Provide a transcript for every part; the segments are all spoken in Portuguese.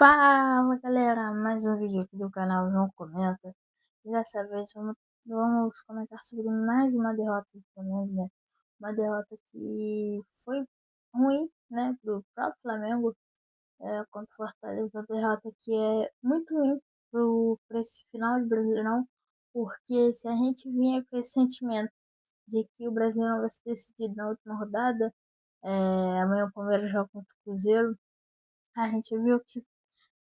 Fala galera, mais um vídeo aqui do canal João Comenta. E dessa vez vamos comentar sobre mais uma derrota do Flamengo, né? Uma derrota que foi ruim, né, pro próprio Flamengo contra o Fortaleza. Uma derrota que é muito ruim pra esse final de Brasileirão, porque se a gente vinha com esse sentimento de que o Brasileirão vai ser decidido na última rodada, amanhã o Palmeiras joga contra o Cruzeiro, a gente viu que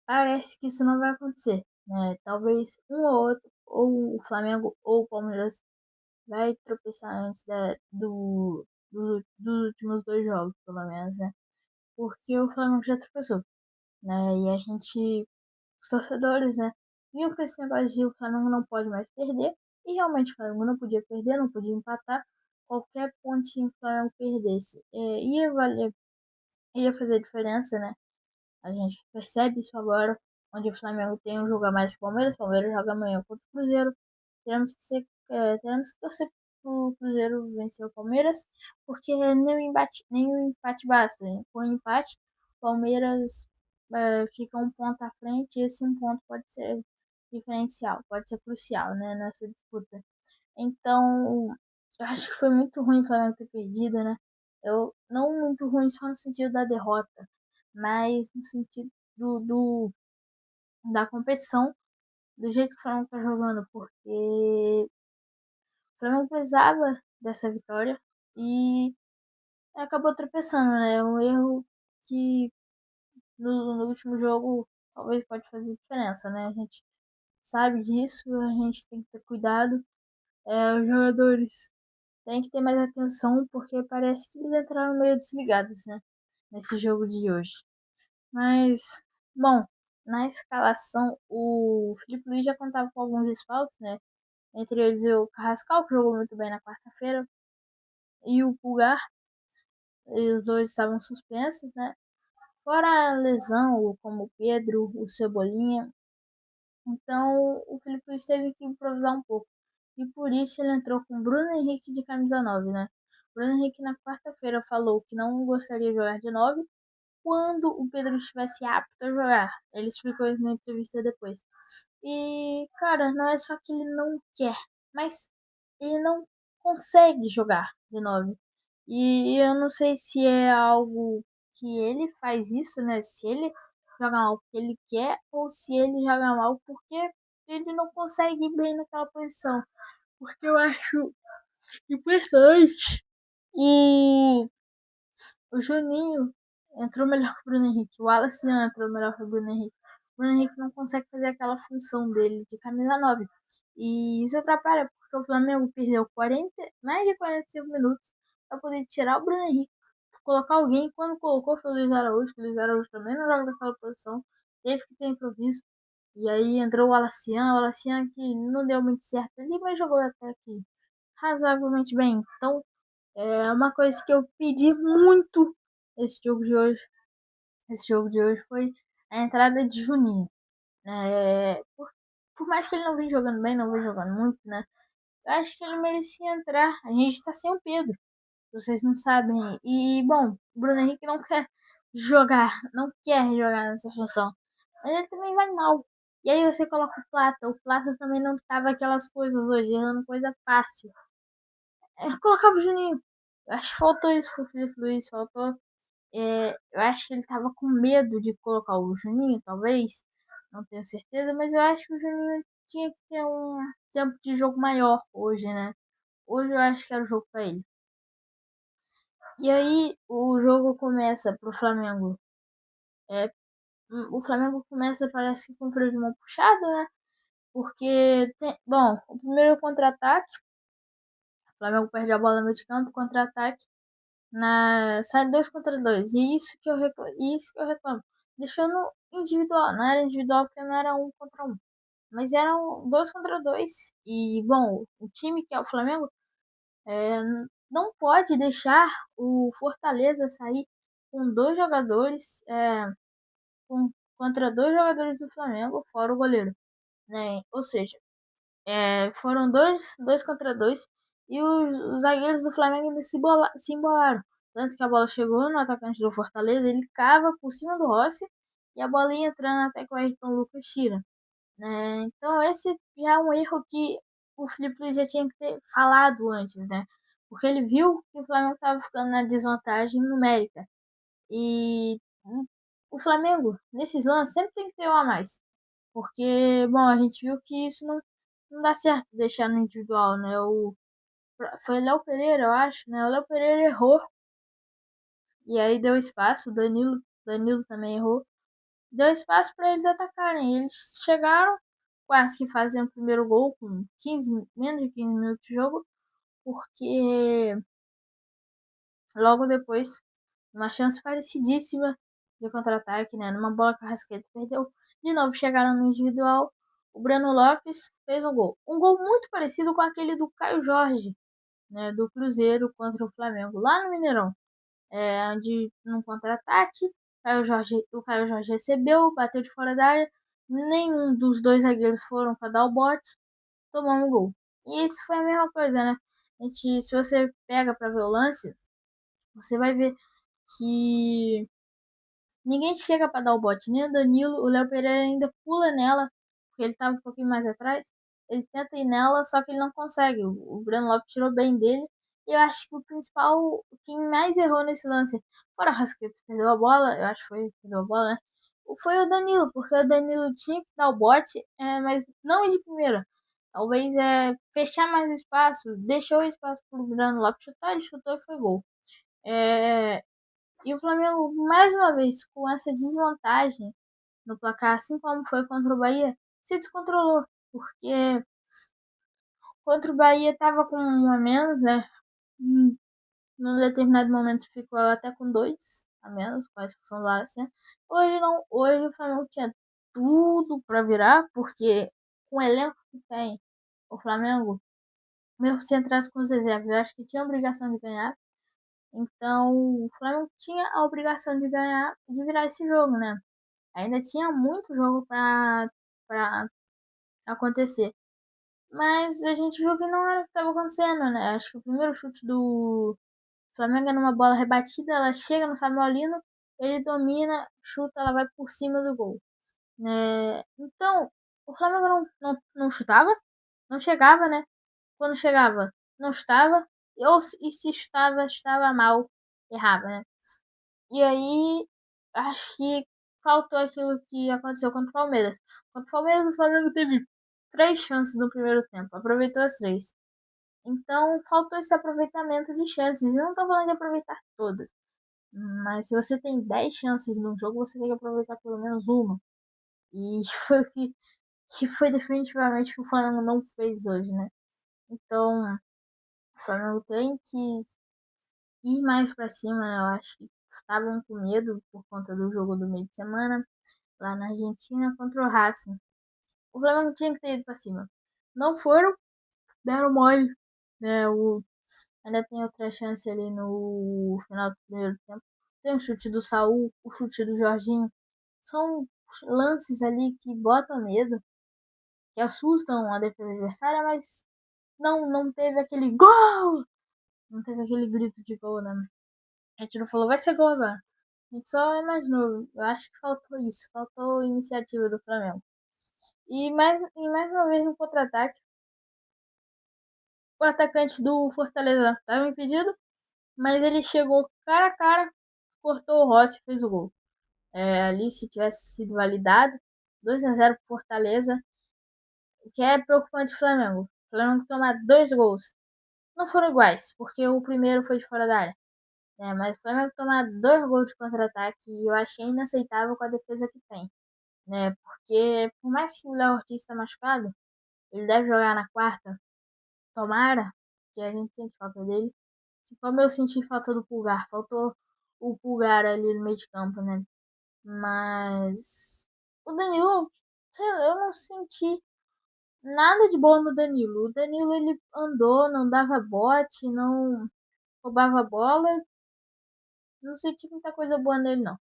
parece que isso não vai acontecer, né? Talvez um ou outro, ou o Flamengo ou o Palmeiras vai tropeçar antes dos últimos dois jogos, pelo menos, né? Porque o Flamengo já tropeçou, né? E a gente, os torcedores, né? Viu que esse negócio de o Flamengo não pode mais perder, e realmente o Flamengo não podia perder, não podia empatar. Qualquer pontinho que o Flamengo perdesse ia valer, ia fazer diferença, né? A gente percebe isso agora, onde o Flamengo tem um jogo a mais que o Palmeiras joga amanhã contra o Cruzeiro. Teremos que torcer para o Cruzeiro vencer o Palmeiras, porque nem o empate basta. Né? Com o empate, o Palmeiras fica um ponto à frente e esse um ponto pode ser diferencial, pode ser crucial, né, nessa disputa. Então, eu acho que foi muito ruim o Flamengo ter perdido, né? Eu, não muito ruim só no sentido da derrota, mas no sentido do, da competição, do jeito que o Flamengo tá jogando, porque o Flamengo precisava dessa vitória e acabou tropeçando, né? Um erro que no último jogo talvez pode fazer diferença, né? A gente sabe disso, a gente tem que ter cuidado. Os jogadores têm que ter mais atenção, porque parece que eles entraram meio desligados, né? Nesse jogo de hoje. Mas, bom, na escalação, o Felipe Luiz já contava com alguns desfalques, né? Entre eles o Carrascal, que jogou muito bem na quarta-feira, e o Pulgar, e os dois estavam suspensos, né? Fora a lesão, como o Pedro, o Cebolinha. Então, o Felipe Luiz teve que improvisar um pouco. E por isso ele entrou com o Bruno Henrique de camisa 9, né? Bruno Henrique na quarta-feira falou que não gostaria de jogar de 9 quando o Pedro estivesse apto a jogar. Ele explicou isso na entrevista depois. E, cara, não é só que ele não quer, mas ele não consegue jogar de 9. E eu não sei se é algo que ele faz isso, né? Se ele joga mal porque ele quer ou se ele joga mal porque ele não consegue ir bem naquela posição. Porque eu acho impressionante o o Juninho entrou melhor que o Bruno Henrique. O Wallace entrou melhor que o Bruno Henrique. O Bruno Henrique não consegue fazer aquela função dele de camisa 9. E isso atrapalha, porque o Flamengo perdeu 40, mais de 45 minutos para poder tirar o Bruno Henrique, colocar alguém. Quando colocou foi o Luiz Araújo, que o Luiz Araújo também não joga naquela posição. Teve que ter improviso. E aí entrou o Alacian que não deu muito certo ali, mas jogou até aqui razoavelmente bem. Então, é uma coisa que eu pedi muito esse jogo de hoje. Esse jogo de hoje foi a entrada de Juninho. Por mais que ele não venha jogando bem, não venha jogando muito, né? Eu acho que ele merecia entrar. A gente tá sem o Pedro, vocês não sabem. E, bom, o Bruno Henrique não quer jogar, não quer jogar nessa função. Mas ele também vai mal. E aí você coloca o Plata. O Plata também não tava aquelas coisas hoje, errando coisa fácil. Eu colocava o Juninho. Eu acho que faltou isso pro Felipe Luiz, faltou. Eu acho que ele tava com medo de colocar o Juninho, talvez. Não tenho certeza, mas eu acho que o Juninho tinha que ter um tempo de jogo maior hoje, né? Hoje eu acho que era o jogo pra ele. E aí o jogo começa pro Flamengo. É, o Flamengo começa, parece que com freio de mão puxado, né? Porque, bom, o primeiro contra-ataque, o Flamengo perde a bola no meio de campo, contra-ataque. Sai 2 contra 2. E isso que eu reclamo. Deixando individual. Não era individual porque não era 1 contra 1. Mas eram 2 contra 2. E, bom, o time que é o Flamengo é, não pode deixar o Fortaleza sair com dois jogadores contra dois jogadores do Flamengo, fora o goleiro. Né? Ou seja, foram 2 contra 2 e os zagueiros do Flamengo ainda se embolaram. Tanto que a bola chegou no atacante do Fortaleza, ele cava por cima do Rossi e a bola ia entrando até que o Ayrton Lucas tira, né? Então esse já é um erro que o Felipe Luiz já tinha que ter falado antes, né? Porque ele viu que o Flamengo estava ficando na desvantagem numérica. E o Flamengo, nesses lances, sempre tem que ter um a mais. Porque, bom, a gente viu que isso não dá certo deixar no individual, né? Foi o Léo Pereira, eu acho, né? O Léo Pereira errou. E aí deu espaço, Danilo também errou. Deu espaço para eles atacarem. Eles chegaram, quase que fazendo o primeiro gol com 15, menos de 15 minutos de jogo, porque logo depois, uma chance parecidíssima de contra-ataque, né? Numa bola que a Rascaeta perdeu. De novo, chegaram no individual. O Breno Lopes fez um gol. Um gol muito parecido com aquele do Caio Jorge, né? Do Cruzeiro contra o Flamengo, lá no Mineirão. Onde, num contra-ataque, o Caio Jorge recebeu, bateu de fora da área. Nenhum dos dois zagueiros foram para dar o bote. Tomamos um gol. E isso foi a mesma coisa, né? Se você pega para ver o lance, você vai ver que ninguém chega para dar o bote, nem o Danilo, o Léo Pereira ainda pula nela, porque ele estava um pouquinho mais atrás. Ele tenta ir nela, só que ele não consegue. O Breno Lopes tirou bem dele. E eu acho que o principal, quem mais errou nesse lance, fora o Rascaeta perdeu a bola, eu acho que foi, perdeu a bola, né? Foi o Danilo, porque o Danilo tinha que dar o bote, mas não de primeira. Talvez fechar mais o espaço, deixou o espaço para o Breno Lopes chutar, ele chutou e foi gol. É, e o Flamengo, mais uma vez, com essa desvantagem no placar, assim como foi contra o Bahia, se descontrolou. Porque contra o Bahia estava com um a menos, né? Num determinado momento ficou até com dois a menos, com a expulsão do Alisson. Hoje não, hoje o Flamengo tinha tudo para virar, porque com o elenco que tem o Flamengo, mesmo se entrasse com os reservas, eu acho que tinha a obrigação de ganhar. Então, o Flamengo tinha a obrigação de ganhar e de virar esse jogo, né? Ainda tinha muito jogo para acontecer. Mas a gente viu que não era o que estava acontecendo, né? Acho que o primeiro chute do Flamengo é numa bola rebatida, ela chega no Samuelino, ele domina, chuta, ela vai por cima do gol. Né? Então, o Flamengo não chutava, não chegava, né? Quando chegava, não chutava, e se chutava, estava mal, errava, né? E aí, acho que faltou aquilo que aconteceu contra o Palmeiras. Contra o Palmeiras, o Flamengo teve 3 chances no primeiro tempo, aproveitou as 3. Então, faltou esse aproveitamento de chances. Eu não tô falando de aproveitar todas, mas se você tem 10 chances num jogo, você tem que aproveitar pelo menos uma. E foi o que foi definitivamente o que o Flamengo não fez hoje, né? Então, o Flamengo tem que ir mais pra cima, né? Eu acho que estavam com medo por conta do jogo do meio de semana lá na Argentina contra o Racing. O Flamengo tinha que ter ido pra cima. Não foram, deram mole, né? Ainda tem outra chance ali no final do primeiro tempo. Tem o chute do Saul, o chute do Jorginho. São lances ali que botam medo, que assustam a defesa adversária, mas não teve aquele gol! Não teve aquele grito de gol, né? A gente não falou, vai ser gol agora. A gente só imaginou. Eu acho que faltou isso. Faltou iniciativa do Flamengo. E mais uma vez no contra-ataque, o atacante do Fortaleza estava impedido, mas ele chegou cara a cara, cortou o Rossi e fez o gol. Ali, se tivesse sido validado, 2-0 pro Fortaleza, o que é preocupante o Flamengo. O Flamengo tomar 2 gols. Não foram iguais, porque o primeiro foi de fora da área. Mas o Flamengo tomar 2 gols de contra-ataque, eu achei inaceitável com a defesa que tem. Porque, por mais que o Léo Ortiz está machucado, ele deve jogar na quarta. Tomara, que a gente sente falta dele. Como eu senti falta do Pulgar, faltou o Pulgar ali no meio de campo, né? Mas o Danilo, sei lá, eu não senti nada de bom no Danilo. O Danilo ele andou, não dava bote, não roubava bola. Não senti muita coisa boa nele, não.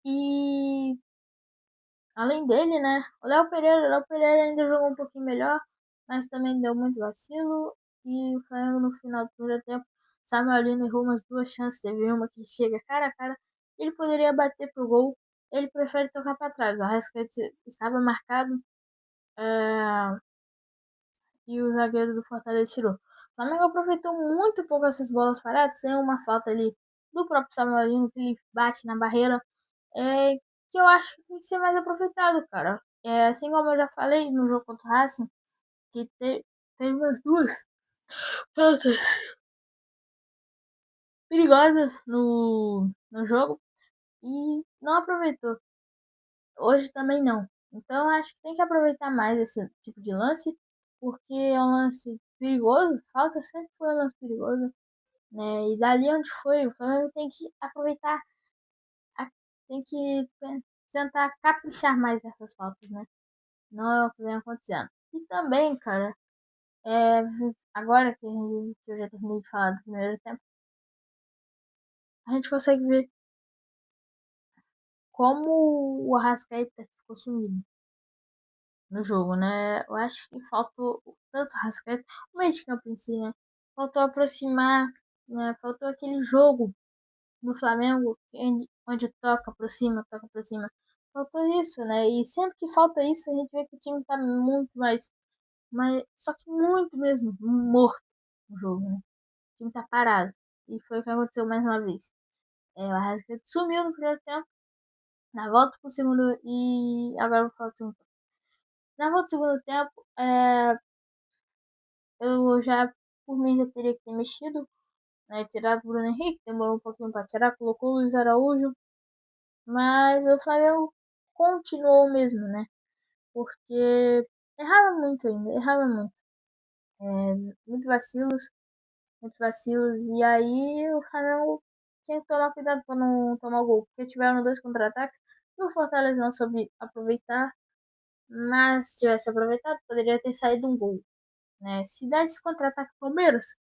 E além dele, né? O Léo Pereira ainda jogou um pouquinho melhor, mas também deu muito vacilo. E o Flamengo no final do primeiro tempo, Samuelino errou umas 2 chances. Teve uma que chega cara a cara. Ele poderia bater pro gol. ele prefere tocar para trás. O Arrascaeta estava marcado e o zagueiro do Fortaleza tirou. O Flamengo aproveitou muito pouco essas bolas paradas, sem uma falta ali do próprio Samuelino, que ele bate na barreira, que eu acho que tem que ser mais aproveitado, cara. Assim como eu já falei no jogo contra o Racing, que teve umas duas faltas perigosas no jogo e não aproveitou. Hoje também não. Então acho que tem que aproveitar mais esse tipo de lance, porque é um lance perigoso, falta sempre foi um lance perigoso, né? E dali onde foi, o Flamengo tem que aproveitar, tem que tentar caprichar mais nessas faltas, né? Não é o que vem acontecendo. E também, cara, é, agora que eu já terminei de falar do primeiro tempo, a gente consegue ver como o Arrascaeta ficou sumido no jogo, né? Eu acho que faltou tanto o Arrascaeta, o meio de campo em si, né? Faltou aproximar, né? Faltou aquele jogo no Flamengo onde toca, aproxima. Faltou isso, né? E sempre que falta isso, a gente vê que o time tá muito mais só que muito mesmo, morto no jogo, né? O time tá parado. E foi o que aconteceu mais uma vez. O Arrascaeta sumiu no primeiro tempo, na volta pro segundo, e agora eu vou falar do segundo tempo. Na volta do segundo tempo, eu já, por mim, já teria que ter mexido, né? Tirado o Bruno Henrique, demorou um pouquinho pra tirar, colocou o Luiz Araújo, mas o Flamengo continuou mesmo, né? Porque errava muito ainda, errava muito. Muito vacilos, muito vacilos, e aí o Flamengo tinha que tomar cuidado pra não tomar o gol, porque tiveram dois contra-ataques, e o Fortaleza não soube aproveitar, mas se tivesse aproveitado, poderia ter saído um gol, né? Se desse contra-ataque Palmeiras,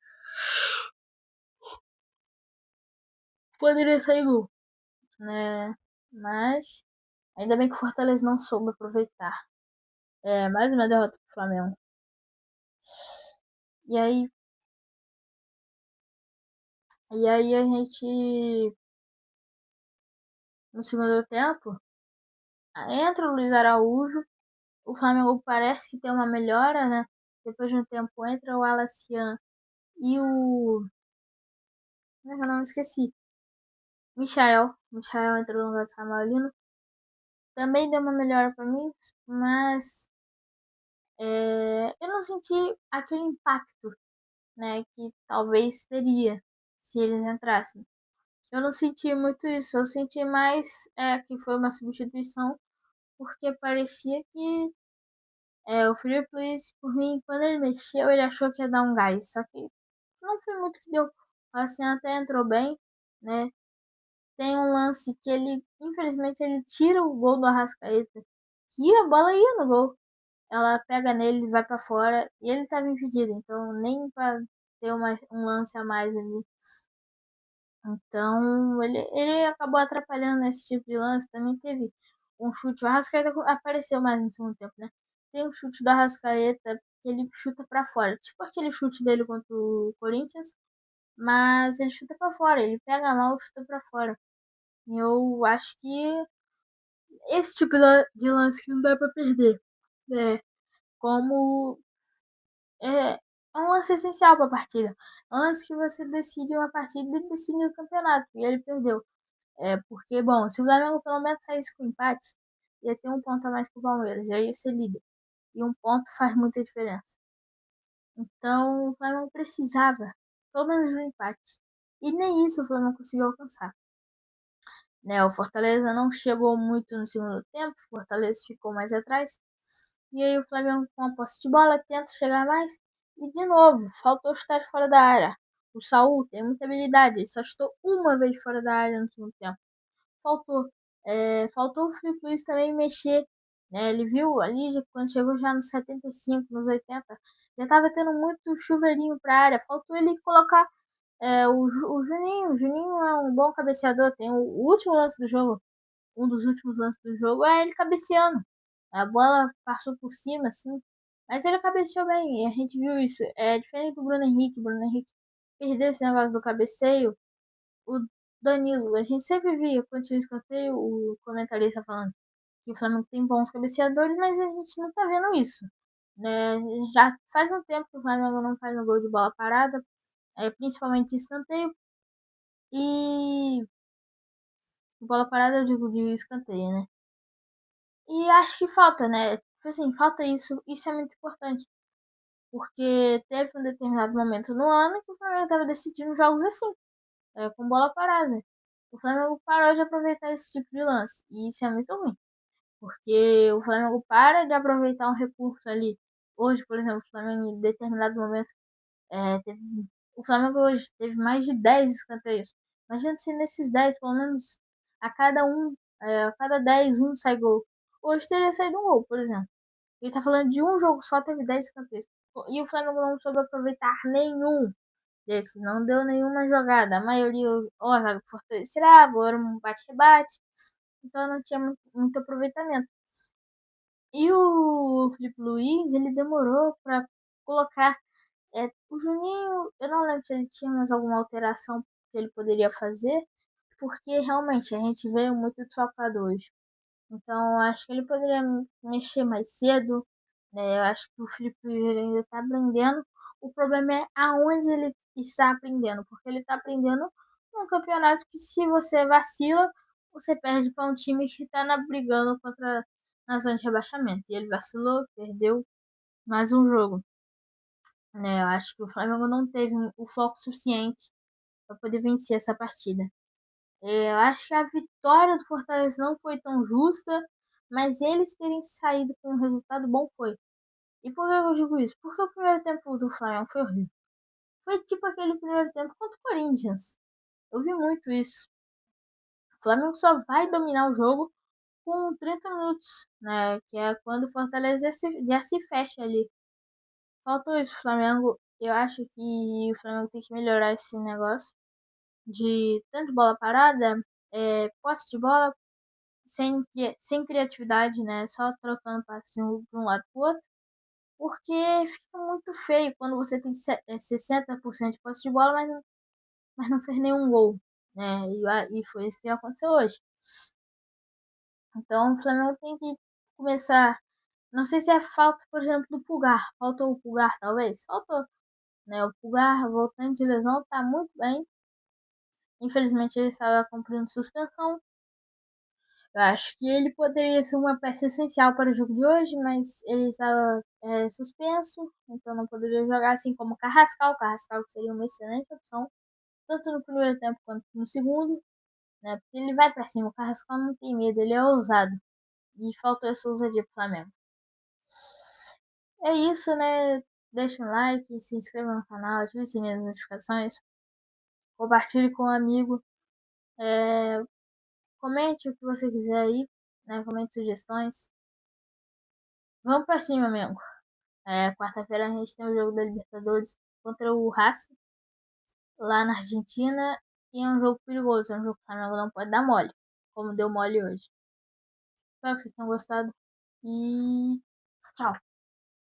poderia sair gol, né? Mas ainda bem que o Fortaleza não soube aproveitar. Mais uma derrota pro Flamengo. E aí, a gente, no segundo tempo, entra o Luiz Araújo. O Flamengo parece que tem uma melhora, né? Depois de um tempo entra o Alacian e o. Eu não esqueci. Michael. Michael entrou no lugar do Samuelino. Também deu uma melhora para mim, mas eu não senti aquele impacto, né? Que talvez teria se eles entrassem. Eu não senti muito isso, eu senti mais que foi uma substituição, porque parecia que o Felipe Luiz, por mim, quando ele mexeu, ele achou que ia dar um gás, só que não foi muito que deu. Assim, até entrou bem, né? Tem um lance que ele, infelizmente, ele tira o gol do Arrascaeta, que a bola ia no gol. Ela pega nele, vai para fora, e ele estava impedido, então nem para ter um lance a mais ali. Então, ele acabou atrapalhando esse tipo de lance. Também teve um chute. O Arrascaeta apareceu mais no segundo tempo, né? Tem um chute do Arrascaeta que ele chuta pra fora. Tipo aquele chute dele contra o Corinthians. Mas ele chuta pra fora. Ele pega a mão e chuta pra fora. E eu acho que esse tipo de lance que não dá pra perder. Né? Como é um lance essencial pra partida. É um lance que você decide uma partida e decide o campeonato. E ele perdeu. Porque, bom, se o Flamengo pelo menos saísse com empate, ia ter um ponto a mais que o Palmeiras, já ia ser líder. E um ponto faz muita diferença. Então, o Flamengo precisava, pelo menos, de um empate. E nem isso o Flamengo conseguiu alcançar. Né, o Fortaleza não chegou muito no segundo tempo, o Fortaleza ficou mais atrás. E aí o Flamengo, com a posse de bola, tenta chegar mais. E de novo, faltou chutar fora da área. O Saul tem muita habilidade, ele só chutou uma vez fora da área no segundo tempo. Faltou. Faltou o Felipe Luiz também mexer. Né? Ele viu ali, quando chegou já nos 75, nos 80, já estava tendo muito chuveirinho para a área. Faltou ele colocar o Juninho. O Juninho é um bom cabeceador. Tem o último lance do jogo, um dos últimos lances do jogo, é ele cabeceando. A bola passou por cima, assim. Mas ele cabeceou bem, e a gente viu isso. É diferente do Bruno Henrique. O Bruno Henrique perdeu esse negócio do cabeceio. Danilo, a gente sempre via quando tinha escanteio o comentarista falando que o Flamengo tem bons cabeceadores, mas a gente não tá vendo isso, né? Já faz um tempo que o Flamengo não faz um gol de bola parada, principalmente escanteio e bola parada eu digo de escanteio, né? E acho que falta, né? Tipo assim, falta isso, isso é muito importante, porque teve um determinado momento no ano que o Flamengo estava decidindo jogos assim, com bola parada. O Flamengo parou de aproveitar esse tipo de lance, e isso é muito ruim. Porque o Flamengo para de aproveitar um recurso ali. Hoje, por exemplo, o Flamengo em determinado momento teve, o Flamengo hoje teve mais de 10 escanteios. Imagina se nesses 10 pelo menos a cada 10 um sai gol. Hoje teria saído um gol, por exemplo. Ele tá falando de um jogo só, teve 10 escanteios. E o Flamengo não soube aproveitar nenhum desse. Não deu nenhuma jogada. A maioria, ou a zaga Fortaleza tirava, ou era um bate-rebate. Então não tinha muito aproveitamento. E o Felipe Luiz, ele demorou para colocar. O Juninho, eu não lembro se ele tinha mais alguma alteração que ele poderia fazer, porque realmente a gente veio muito desfalcado hoje. Então acho que ele poderia mexer mais cedo, né? Eu acho que o Felipe Luiz ainda está aprendendo. O problema é aonde ele está aprendendo, porque ele está aprendendo num campeonato que se você vacila, você perde para um time que está brigando contra na zona de rebaixamento. E ele vacilou, perdeu mais um jogo, né? Eu acho que o Flamengo não teve o foco suficiente para poder vencer essa partida. Eu acho que a vitória do Fortaleza não foi tão justa, mas eles terem saído com um resultado bom foi. E por que eu digo isso? Porque o primeiro tempo do Flamengo foi horrível. Foi tipo aquele primeiro tempo contra o Corinthians. Eu vi muito isso. O Flamengo só vai dominar o jogo com 30 minutos, né? Que é quando o Fortaleza já se fecha ali. Faltou isso pro Flamengo. Eu acho que o Flamengo tem que melhorar esse negócio de tanto bola parada, posse de bola, sem criatividade, né? Só trocando passes de um lado pro outro. Porque fica muito feio quando você tem 60% de posse de bola, mas não fez nenhum gol, né? E foi isso que aconteceu hoje. Então o Flamengo tem que começar. Não sei se é falta, por exemplo, do Pulgar. Faltou o Pulgar, talvez? Faltou, né? O Pulgar, voltando de lesão, tá muito bem. Infelizmente ele estava cumprindo suspensão. Eu acho que ele poderia ser uma peça essencial para o jogo de hoje, mas ele estava suspenso, então não poderia jogar assim como o Carrascal. O Carrascal seria uma excelente opção, tanto no primeiro tempo quanto no segundo, né? Porque ele vai para cima. O Carrascal não tem medo, ele é ousado. E faltou essa ousadia pro Flamengo. É isso, né? Deixa um like, se inscreva no canal, ative o sininho das notificações, compartilhe com um amigo, comente o que você quiser aí, né? Comente sugestões. Vamos pra cima, Mengo. Quarta-feira a gente tem o jogo da Libertadores contra o Racing, lá na Argentina. E é um jogo perigoso, é um jogo que o Flamengo não pode dar mole, como deu mole hoje. Espero que vocês tenham gostado. E tchau.